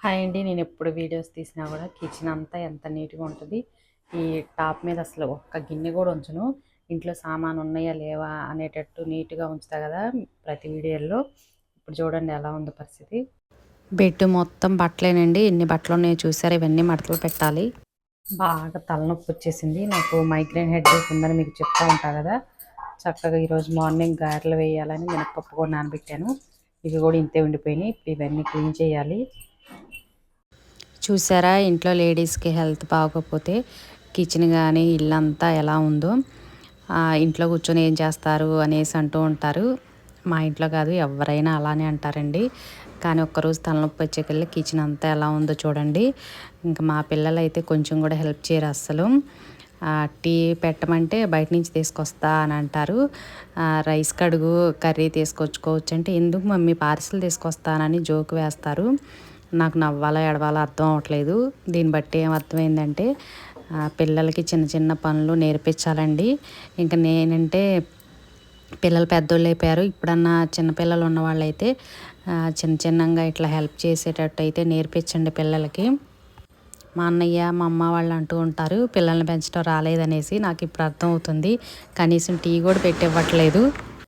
Hi అండి. నేను ఎప్పుడు వీడియోస్ తీసినా కూడా కిచెన్ అంతా ఎంత నీట్గా ఉంటుంది. ఈ టాప్ మీద అసలు ఒక్క గిన్నె కూడా ఉంచను. ఇంట్లో సామాను ఉన్నాయా లేవా అనేటట్టు నీట్గా ఉంచుతా కదా ప్రతి వీడియోలో. ఇప్పుడు చూడండి ఎలా ఉంది పరిస్థితి. బెడ్ మొత్తం బట్టలేనండి. ఎన్ని బట్టలు ఉన్నాయో చూసారు. ఇవన్నీ మడతలు పెట్టాలి. బాగా తలనొప్పి వచ్చేసింది. నాకు మైగ్రేన్ హెడేక్ ఉందని మీకు చెప్తా ఉంటా కదా. చక్కగా ఈరోజు మార్నింగ్ గారెలు వేయాలని మినపప్పు కూడా నానబెట్టాను. ఇవి కూడా ఇంతే ఉండిపోయినాయి. ఇప్పుడు ఇవన్నీ క్లీన్ చేయాలి. చూసారా, ఇంట్లో లేడీస్కి హెల్త్ బాగోకపోతే కిచెన్ కానీ ఇల్లంతా ఎలా ఉందో. ఇంట్లో కూర్చొని ఏం చేస్తారు అనేసి అంటూ ఉంటారు. మా ఇంట్లో కాదు, ఎవరైనా అలానే అంటారండి. కానీ ఒక్కరోజు తలనొప్పి వచ్చేకెళ్ళి కిచెన్ అంతా ఎలా ఉందో చూడండి. ఇంకా మా పిల్లలు అయితే కొంచెం కూడా హెల్ప్ చేయరు అస్సలు. టీ పెట్టమంటే బయట నుంచి తీసుకొస్తా అని అంటారు. రైస్ కడుగు, కర్రీ తీసుకొచ్చుకోవచ్చు అంటే ఎందుకు మమ్మీ పార్సిల్ తీసుకొస్తానని జోక్ వేస్తారు. నాకు నవ్వాలా ఏడవాలా అర్థం అవ్వట్లేదు. దీన్ని బట్టి ఏం అర్థమైందంటే పిల్లలకి చిన్న చిన్న పనులు నేర్పించాలండి. ఇంకా నేనంటే పిల్లలు పెద్దోళ్ళు అయిపోయారు. ఇప్పుడన్నా చిన్నపిల్లలు ఉన్నవాళ్ళైతే చిన్న చిన్నగా ఇట్లా హెల్ప్ చేసేటట్టు అయితే నేర్పించండి పిల్లలకి. మా అన్నయ్య మా అమ్మ వాళ్ళు అంటూ ఉంటారు పిల్లల్ని పెంచడం రాలేదనేసి. నాకు ఇప్పుడు అర్థం అవుతుంది. కనీసం టీ కూడా పెట్టి ఇవ్వట్లేదు.